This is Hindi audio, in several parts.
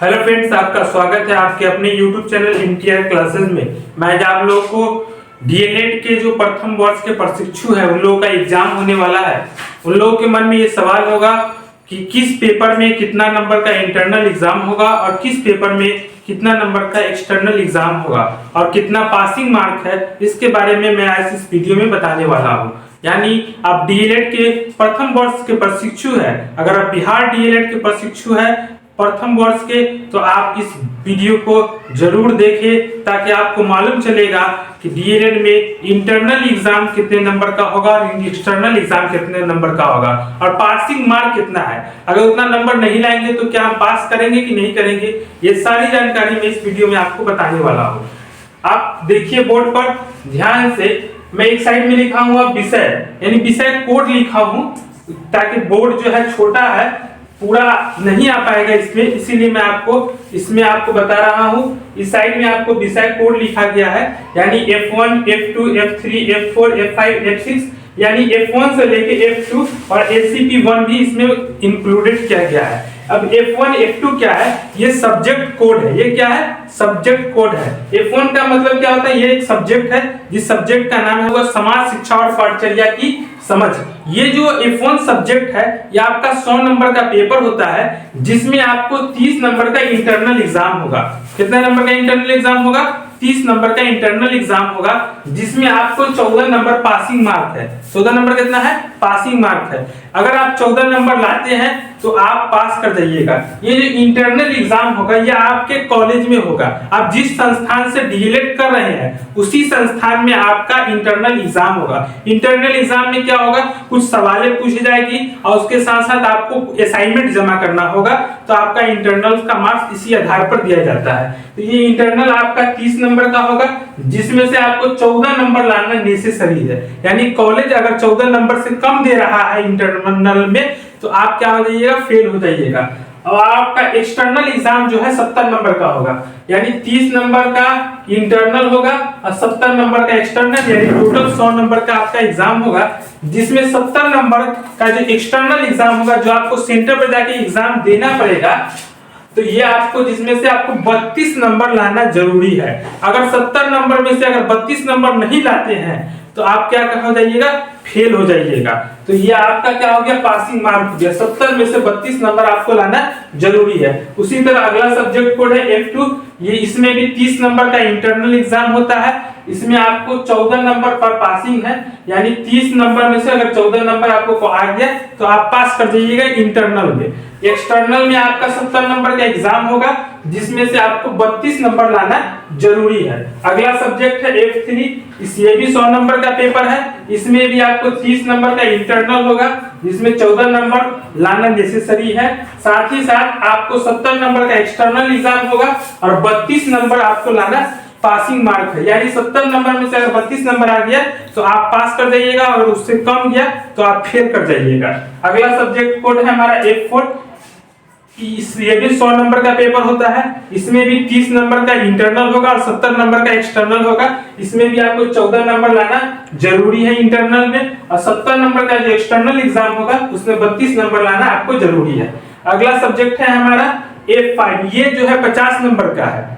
हेलो फ्रेंड्स, आपका स्वागत है आपके अपने YouTube चैनल इम्तियाज क्लासेस में। मैं आज आप लोगों को डीएलएड के जो प्रथम वर्ष के प्रशिक्षु है उन लोगों का एग्जाम होने वाला है। उन लोगों के मन में ये सवाल होगा कि किस पेपर में कितना नंबर का इंटरनल एग्जाम होगा और किस पेपर में कितना नंबर का एक्सटर्नल एग्जाम होगा और कितना पासिंग मार्क है। इसके बारे में मैं आज इस वीडियो में बताने वाला हूँ। यानी आप डीएलएड के प्रथम वर्ष के प्रशिक्षु है, अगर आप बिहार डीएलएड के प्रशिक्षु है प्रथम वर्ष के, तो आप इस वीडियो को जरूर देखें ताकि आपको मालूम चलेगा कि डीएलएड में इंटरनल एग्जाम कितने नंबर का होगा और एक्सटर्नल एग्जाम कितने नंबर का होगा और पासिंग मार्क कितना है। अगर उतना नंबर नहीं लाएंगे तो क्या हम पास करेंगे कि नहीं करेंगे, ये सारी जानकारी मैं इस वीडियो में आपको बताने वाला हूँ। आप देखिए बोर्ड पर ध्यान से, मैं एक साइड में लिखा हुआ विषय यानी विषय कोड लिखा हूँ ताकि बोर्ड जो है छोटा है पूरा नहीं आ पाएगा इसमें, इसीलिए मैं इसमें आपको बता रहा हूँ। इस साइड में आपको विषय कोड लिखा गया है यानी F1, F2, F3, F4, F5, F6 यानी F1 से लेके F2 और SCP1 भी इसमें इंक्लूडेड किया गया है। अब F1, F2 क्या है? ये सब्जेक्ट कोड है। ये क्या है? सब्जेक्ट कोड है। F1 का मतलब क्या होता है? ये एक सब्जेक्ट है जिस सब्जेक्ट का नाम है वो समाज शिक्षा और पाठचर्या की समझ। ये जो F1 सब्जेक्ट है ये आपका 100 नंबर का पेपर होता है जिसमें आपको 30 नंबर का इंटरनल एग्जाम होगा। कितना नंबर का इंटरनल एग्जाम होगा? 30 नंबर का इंटरनल एग्जाम होगा जिसमें आपको 14 नंबर पासिंग मार्क है। 14 नंबर कितना है? पासिंग मार्क है। अगर आप 14 नंबर लाते हैं तो आप पास कर जाइएगा। ये जो इंटरनल एग्जाम होगा ये आपके कॉलेज में होगा। आप जिस संस्थान से डीएलएड कर रहे हैं उसी संस्थान में आपका इंटरनल एग्जाम होगा। इंटरनल एग्जाम में क्या होगा? कुछ सवालें पूछी जाएगी और उसके साथ साथ आपको असाइनमेंट जमा करना होगा, तो आपका इंटरनल का मार्क्स इसी आधार पर दिया जाता है। तो ये इंटरनल आपका 30 नंबर का होगा जिसमें से आपको 14 नंबर लाना नेसेसरी है। यानी कॉलेज अगर 14 नंबर से कम दे रहा है इंटरनल में तो आप क्या हो जाइएगा? फेल हो जाइएगा। और आपका एक्सटर्नल एग्जाम जो है 70 नंबर का होगा यानी 30 नंबर का इंटरनल होगा और 70 नंबर का एक्सटर्नल यानी टोटल 100 नंबर का आपका एग्जाम होगा जिसमें 70 नंबर का जो एक्सटर्नल एग्जाम होगा जो आपको सेंटर पर जाके एग्जाम देना पड़ेगा, तो ये आपको जिसमें से आपको 32 नंबर लाना जरूरी है। अगर 70 नंबर में से अगर 32 नंबर नहीं लाते हैं तो आप क्या हो जाइएगा? फेल हो जाइएगा। तो ये आपका क्या हो गया? पासिंग मार्क हो गया। 70 में से 32 नंबर आपको लाना जरूरी है। उसी तरह अगला सब्जेक्ट कोड है F2। ये इसमें भी 30 नंबर का इंटरनल एग्जाम होता है। इसमें आपको 14 नंबर पर पासिंग है यानी 30 नंबर में से अगर 14 नंबर आपको आ गया तो आप पास कर जाइएगा इंटरनल में। एक्सटर्नल में आपका 70 नंबर का एग्जाम होगा जिसमें से आपको 32 नंबर लाना जरूरी है। अगला सब्जेक्ट है F3। ये भी 100 नंबर का पेपर है। इसमें भी आपको 30 नंबर का इंटरनल होगा जिसमें 14 नंबर लाना नेसेसरी है। साथ ही साथ आपको 70 नंबर का एक्सटर्नल एग्जाम होगा और 32 नंबर आपको लाना पासिंग मार्क है। यानी 70 नंबर में से अगर 32 नंबर आ गया तो आप पास कर जाइएगा और उससे कम गया तो आप फेल कर जाइएगा। अगला सब्जेक्ट कोड है हमारा F4। ये भी 100 नंबर का पेपर होता है। इसमें भी 30 नंबर का इंटरनल होगा और 70 नंबर का एक्सटर्नल होगा। इसमें भी आपको 14 नंबर लाना जरूरी है इंटरनल में और 70 नंबर का जो एक्सटर्नल एग्जाम होगा उसमें 32 नंबर लाना आपको जरूरी है। अगला सब्जेक्ट है हमारा F5। ये जो है 50 नंबर का है।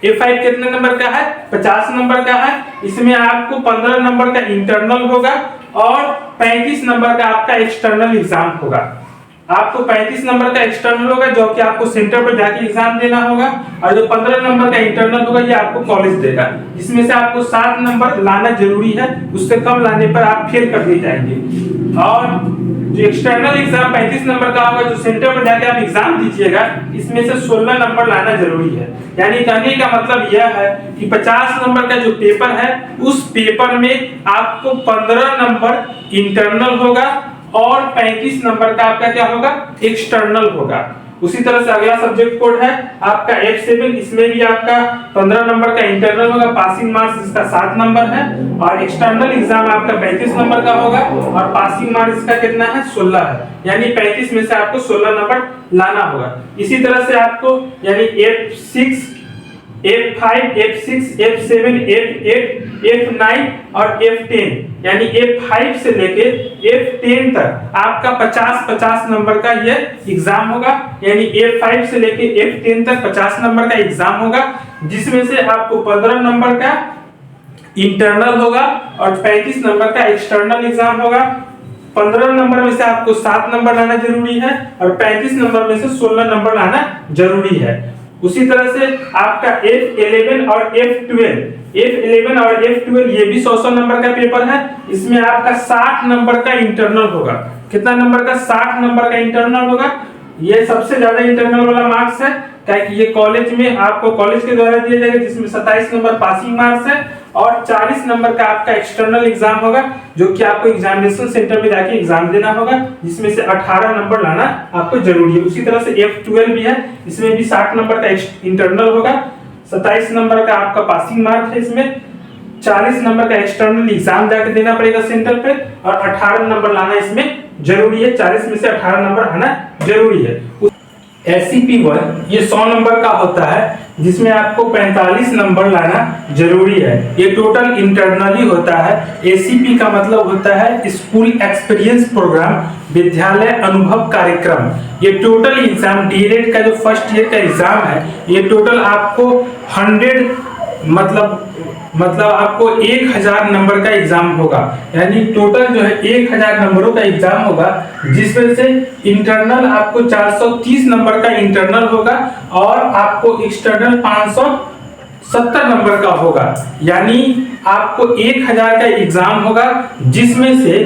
F5 कितने नंबर का है? 50 नंबर का है। इसमें आपको 15 नंबर का इंटरनल होगा और 35 नंबर का आपका एक्सटर्नल एग्जाम होगा। आपको 35 नंबर का एक्सटर्नल होगा जो कि आपको सेंटर पर जाके एग्जाम देना होगा और जो 15 नंबर का इंटरनल होगा ये आपको कॉलेज देगा। इसमें से आपको 7 नंबर लाना जरूरी है, उससे कम लाने पर आप फेल कर दिए जाएंगे। और जो एक्सटर्नल एग्जाम 35 नंबर का होगा जो सेंटर पर जाके आप एग्जाम दीजिएगा, इसमें से 16 नंबर लाना जरूरी है। यानी कहने का मतलब यह है कि 50 नंबर का जो पेपर है उस पेपर में आपको 15 नंबर इंटरनल होगा और 35 नंबर का आपका क्या होगा? एक्सटर्नल होगा। उसी तरह से अगला सब्जेक्ट कोड है आपका F7। इसमें भी आपका 15 नंबर का इंटरनल होगा, पासिंग मार्क्स इसका 7 नंबर है और एक्सटर्नल एग्जाम आपका 35 नंबर का होगा और पासिंग मार्क्स इसका कितना है? 16 है। यानी 35 में से आपको 16 नंबर लाना होगा। इसी तरह से आपको यानी F6 F5, F6, F7, F8, F9 और F10, यानी F5 से लेके F10 तक आपका 50-50 नंबर का ये एग्जाम होगा। यानी F5 से लेके F10 तक 50 नंबर का एग्जाम होगा, जिसमें से आपको 15 नंबर का इंटरनल होगा और 35 नंबर का एक्सटर्नल एग्जाम होगा। 15 नंबर में से आपको 7 नंबर लाना जरूरी है और 35 नंबर में से 16 नंबर लाना जरूरी है। उसी तरह से आपका F11 और F12 ये भी 100 नंबर का पेपर है। इसमें आपका 60 नंबर का इंटरनल होगा। कितना नंबर का? 60 नंबर का इंटरनल होगा। ये सबसे ज्यादा इंटरनल वाला मार्क्स है, क्योंकि ये कॉलेज में आपको कॉलेज के द्वारा दिया जाएगा, जिसमें 27 नंबर पासिंग मार्क्स है और 40 नंबर का आपका एक्सटर्नल एग्जाम होगा, जो कि आपको एग्जामिनेशन सेंटर में जाके एग्जाम देना होगा, जिसमें से 18 नंबर लाना आपको जरूरी है। उसी तरह से F12 भी है, इसमें भी 60 नंबर का इंटरनल होगा, 27 नंबर का आपका पासिंग मार्क है, इसमें 40 नंबर का एक्सटर्नल एग्जाम जाके देना पड़ेगा सेंटर पे और 18 नंबर लाना इसमें जरूरी है। 40 में से 18 नंबर आना जरूरी है। SCP-1 ये 100 नंबर का होता है, जिसमें आपको 45 नंबर लाना जरूरी है। ये टोटल इंटरनल ही होता है। ACP का मतलब होता है स्कूल एक्सपीरियंस प्रोग्राम, विद्यालय अनुभव कार्यक्रम। ये टोटल एग्जाम डीएलएड का जो फर्स्ट ईयर का एग्जाम है, ये टोटल आपको 100 मतलब आपको 1000 नंबर का एग्जाम होगा। यानी टोटल जो है 1000 नंबरों का एग्जाम होगा, जिसमें से इंटरनल आपको 430 नंबर का इंटरनल होगा और आपको एक्सटर्नल 570 नंबर का होगा। यानी आपको 1000 का एग्जाम होगा, जिसमें से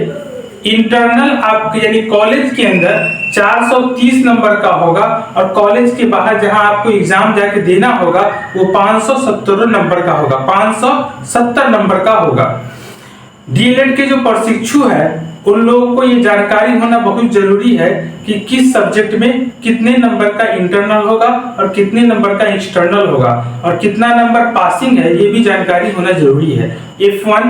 इंटरनल आपके यानी कॉलेज के अंदर 430 नंबर का होगा और कॉलेज के बाहर जहां आपको एग्जाम जाके देना होगा वो 570 नंबर का होगा, 570 नंबर का होगा। डीएलएड के जो प्रशिक्षु है उन लोगों को ये जानकारी होना बहुत जरूरी है कि किस सब्जेक्ट में कितने नंबर का इंटरनल होगा और कितने नंबर का एक्सटर्नल होगा और कितना नंबर पासिंग है, ये भी जानकारी होना जरूरी है। F1,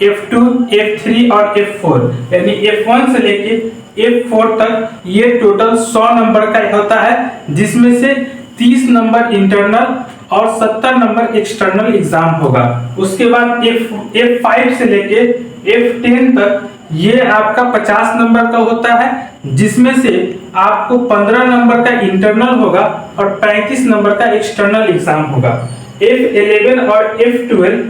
F2, F3 और F4, यानी F1 से लेके F4 तक ये टोटल 100 नंबर का होता है, जिसमें से 30 नंबर इंटरनल और 70 नंबर एक्सटर्नल एग्जाम होगा। उसके बाद F5 से लेके F10 तक ये आपका 50 नंबर का होता है, जिसमें से आपको 15 नंबर का इंटरनल होगा और 35 नंबर का एक्सटर्नल एग्जाम होगा। F11 और F12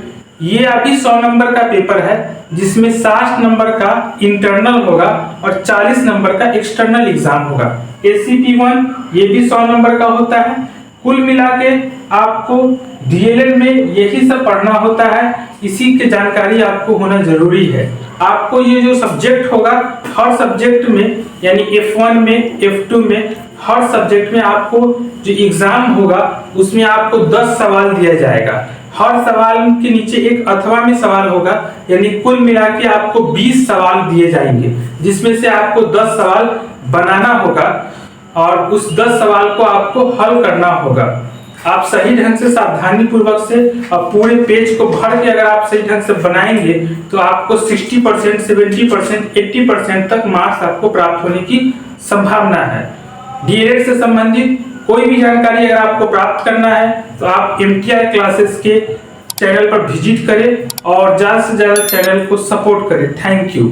ये अभी 100 नंबर का पेपर है, जिसमें 60 नंबर का इंटरनल होगा और 40 नंबर का एक्सटर्नल एग्जाम होगा। SCP-1 ये भी 100 नंबर का होता है। कुल मिला के आपको डीएलएड में यही सब पढ़ना होता है, इसी की जानकारी आपको होना जरूरी है। आपको ये जो सब्जेक्ट होगा, हर सब्जेक्ट में यानी F1 में, F2 में, हर सब्जेक्ट में आपको जो एग्जाम होगा उसमें आपको 10 सवाल दिया जाएगा। हर सवाल के नीचे एक अथवा में सवाल होगा, यानी कुल मिला के आपको 20 सवाल दिए जाएंगे, जिसमें से आपको 10 सवाल बनाना होगा और उस 10 सवाल को आपको हल करना होगा। आप सही ढंग से सावधानी पूर्वक से और पूरे पेज को भर के अगर आप सही ढंग से बनाएंगे तो आपको 60%, 70%, 80% तक मार्क्स आपको प्राप्त होने की संभावना है। डीएलएड से संबंधित कोई भी जानकारी अगर आपको प्राप्त करना है तो आप MTI क्लासेस के चैनल पर विजिट करें और ज्यादा से ज्यादा चैनल को सपोर्ट करें। Thank you.